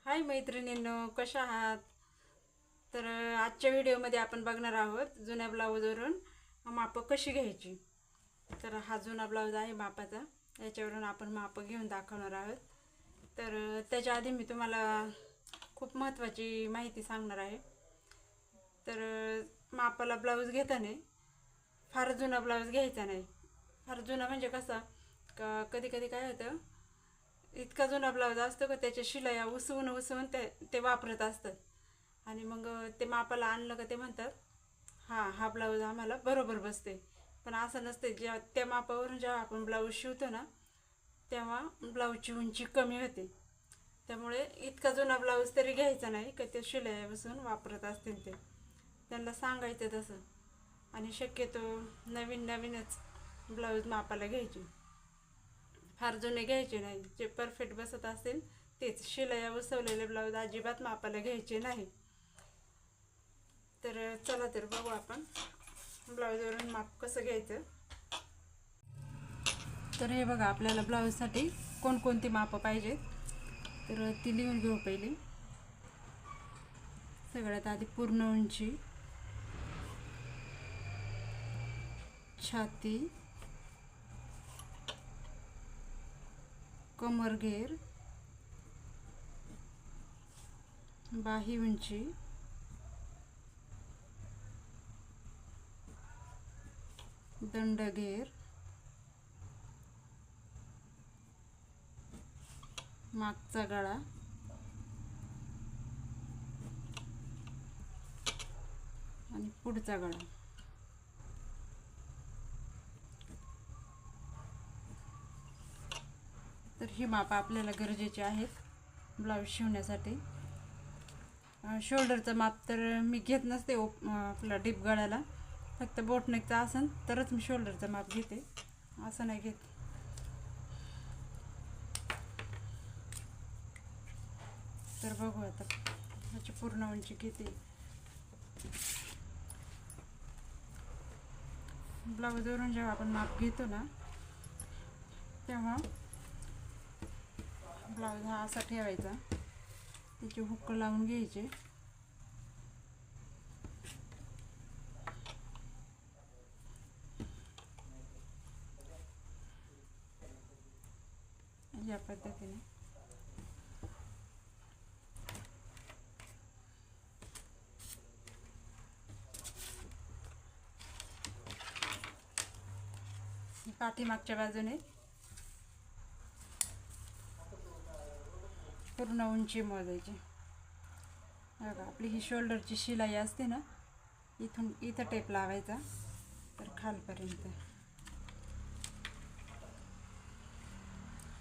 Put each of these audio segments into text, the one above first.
हाय मैत्रिणींनो, कशा आहात? तर आजच्या व्हिडिओमध्ये आपण बघणार आहोत जुन्या ब्लाऊजवरून मापं कशी घ्यायची. तर हा जुना ब्लाऊज आहे मापाचा, याच्यावरून आपण मापं घेऊन दाखवणार आहोत. तर त्याच्या आधी मी तुम्हाला खूप महत्त्वाची माहिती सांगणार आहे. तर मापाला ब्लाऊज घेताना फार जुना ब्लाऊज घ्यायचा नाही. फार जुना म्हणजे कसा का कधी कधी काय होतं, इतका जुना ब्लाऊज असतो का त्याच्या शिलाया उसवून ते वापरत असतात. आणि मग ते मापाला आणलं का ते म्हणतात हा ब्लाऊज आम्हाला बरोबर बसते. पण असं नसते. जेव्हा त्या मापावरून जेव्हा आपण ब्लाऊज शिवतो ना, तेव्हा ब्लाऊजची उंची कमी होते. त्यामुळे इतका जुना ब्लाऊज तरी घ्यायचा नाही का ते शिलाया बसून वापरत असतील ते. त्यांना सांगायचं तसं. आणि शक्यतो नवीनच ब्लाऊज मापाला घ्यायचे, फार जुने घ्यायचे नाही. जे परफेक्ट बसत असतील तेच. शिलाया बसवलेले ब्लाऊज अजिबात मापाला घ्यायचे नाही. तर चला तर बघू आपण ब्लाऊजवरून माप कसं घ्यायचं. तर हे बघा, आपल्याला ब्लाऊजसाठी कोणकोणती मापं पाहिजेत तर ती लिहून घेऊ. पहिली सगळ्यात आधी पूर्ण उंची, छाती, कमरघेर, बाही उंची, दंडघेर, मागचा गळा, आणि पुढचा गळा. तर ही माप आपल्याला गरजेची आहेत ब्लाऊज शिवण्यासाठी. शोल्डरचं माप तर मी घेत नसते आपला डीप गळ्याला. फक्त बोटनेकचं असन तरच मी शोल्डरचं माप घेते, असं नाही घेत. तर बघू आता ह्याची पूर्ण उंची किती. ब्लाऊजवरून जेव्हा आपण माप घेतो ना, तेव्हा ब्लाऊज हा असा ठेवायचा, त्याचे हुक लावून घ्यायचे. या पद्धतीने पाठीमागच्या बाजूने पूर्ण उंची मोजायची. बघा, आपली ही शोल्डरची शिलाई असते ना, इथं टेप लावायचा तर खालपर्यंत.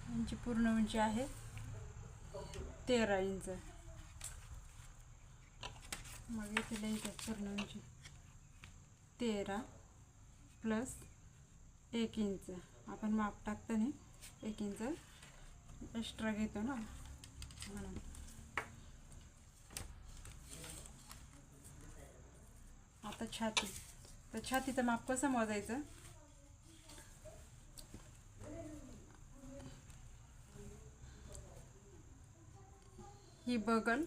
यांची पूर्ण उंची आहे 13 इंच. मग इथे लिहायचं पूर्ण उंची 13 प्लस 1 इंच. आपण माप टाकताना 1 इंच एक्स्ट्रा घेतो ना, म्हणून. आता छाती. तर छातीचं माप कसं मोजायचं. ही बगल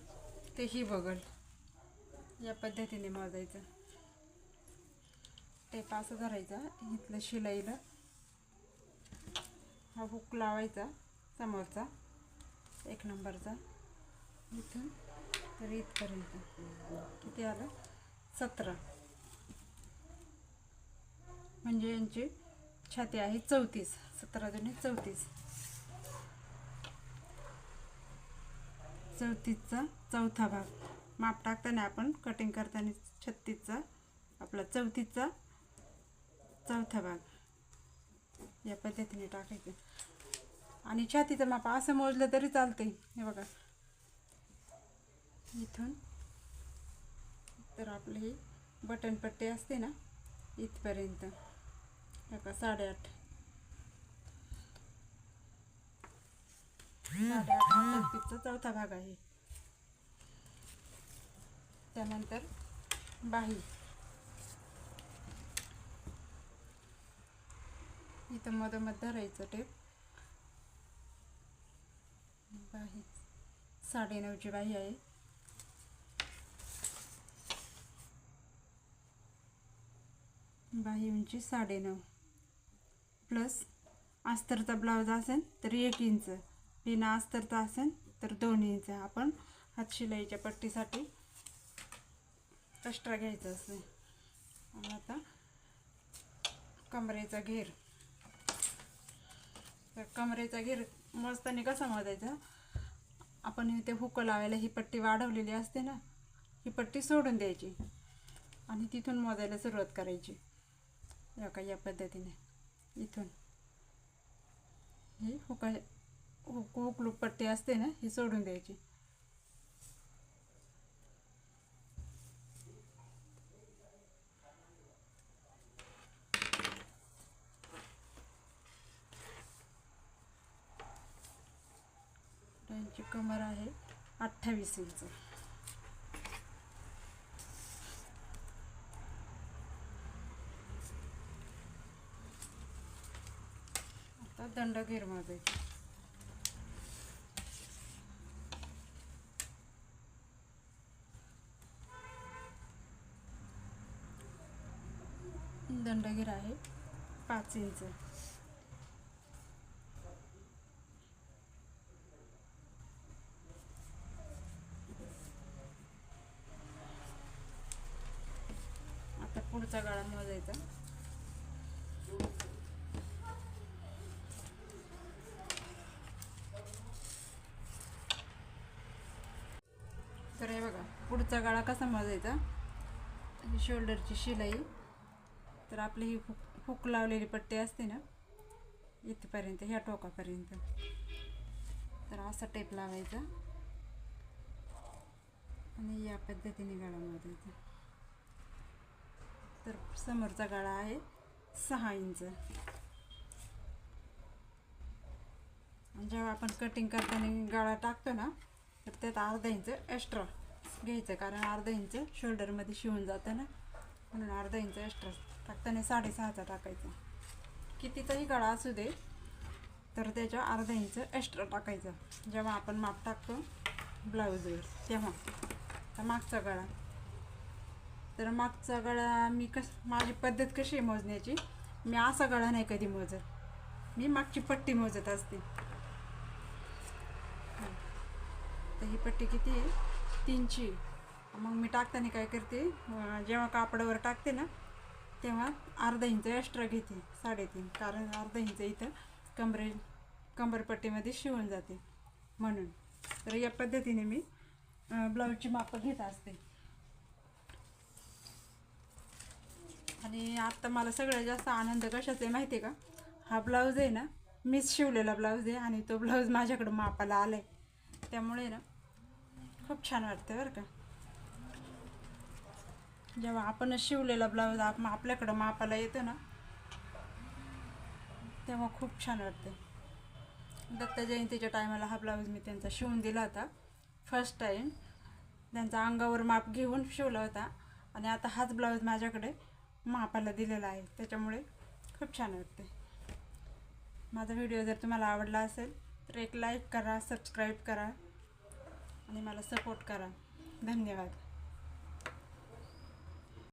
ते ही बगल या पद्धतीने मोजायचं. टेप असं धरायचा, इथलं शिलाईला हा हुक लावायचा समोरचा 1 नंबरचा, इथून तर इथपर्यंत. किती आलं? 17. म्हणजे यांची छाती आहे 34. 17 दुणे 34. 34चा चौथा भाग. माप टाकताना आपण कटिंग करताना 36चा आपला 34चा चौथा भाग या पद्धतीने टाकायचं. आणि छातीचं माप असं मोजलं तरी चालते. हे बघा, इथून तर आपली ही बटनपट्टी असते ना, इथपर्यंत. बघा 8.5. 8.5 चौथा भाग आहे. त्यानंतर बाही. इथं मधोमध धरायचं टेप. बाही 9.5ची बाही आहे. बाही उंची 9.5 प्लस अस्तरचा ब्लाऊज असेल तर 1 इंच, बिना अस्तरचा असेल तर 2 इंच आपण हात शिलाईच्या पट्टीसाठी एक्स्ट्रा घ्यायचं असते. आणि आता कमरेचा घेर, तर कमरेचा घेर मोजताना कसा मोजायचा, आपण इथे हुक लावायला ही पट्टी वाढवलेली असते ना, ही पट्टी सोडून द्यायची आणि तिथून मोजायला सुरुवात करायची. या पद्धतीने इथून ही हुकलूक पट्टी असते ना, ही सोडून द्यायची. त्यांची कमर आहे 28 इंच. आता दंड घेर मोजायची. दंडगीर आहे 5 इंच. आता पुढचा गळा मोजायचा. तर हे बघा, पुढचा गळा कसा मोजायचा, शोल्डरची शिलाई, तर आपली ही हुक लावलेली पट्टी असते ना इथपर्यंत, ह्या टोकापर्यंत, तर असा टेप लावायचा आणि या पद्धतीने गळा मोजायचा. तर समोरचा गळा आहे 6 इंच. जेव्हा आपण कटिंग करताना गळा टाकतो ना, तर त्यात अर्धा इंच एक्स्ट्रा घ्यायचं, कारण अर्धा इंच शोल्डरमध्ये शिवून जातं ना, म्हणून अर्धा इंच एक्स्ट्रा टाकताना 6.5चा टाकायचा. कितीचाही गळा असू दे तर त्याच्या अर्धा इंच एक्स्ट्रा टाकायचा जेव्हा आपण माप टाकतो ब्लाऊजवर तेव्हा. तर मागचा गळा, तर मागचा गळा मी माझी पद्धत कशी आहे मोजण्याची, मी असा गळा नाही कधी मोजत, मी मागची पट्टी मोजत असते. तर ही पट्टी किती आहे, 3ची. मग मी टाकताना काय करते, जेव्हा कापडावर टाकते ना तेव्हा अर्धा इंच एक्स्ट्रा घेते, 3.5, कारण अर्धा इंच इथं कंबरपट्टीमध्ये शिवून जाते म्हणून. तर या पद्धतीने मी ब्लाऊजची माप घेत असते. आणि आत्ता मला सगळ्यात जास्त आनंद कशाचा आहे माहिती आहे का, हा ब्लाऊज आहे ना मीच शिवलेला ब्लाऊज आहे आणि तो ब्लाऊज माझ्याकडं मापाला आला आहे, त्यामुळे ना खूप छान वाटतं बरं का. जेव्हा आपण शिवलेला ब्लाऊज आपल्याकडं मापाला येतो ना तेव्हा खूप छान वाटतं. दत्त जयंतीच्या टायमाला हा ब्लाऊज मी त्यांचा शिवून दिला होता फर्स्ट टाईम, त्यांचा अंगावर माप घेऊन शिवला होता आणि आता हाच ब्लाऊज माझ्याकडे मापाला दिलेला आहे, त्याच्यामुळे खूप छान वाटते. माझा व्हिडिओ जर तुम्हाला आवडला असेल तर एक लाईक करा, सबस्क्राईब करा आणि मला सपोर्ट करा. धन्यवाद.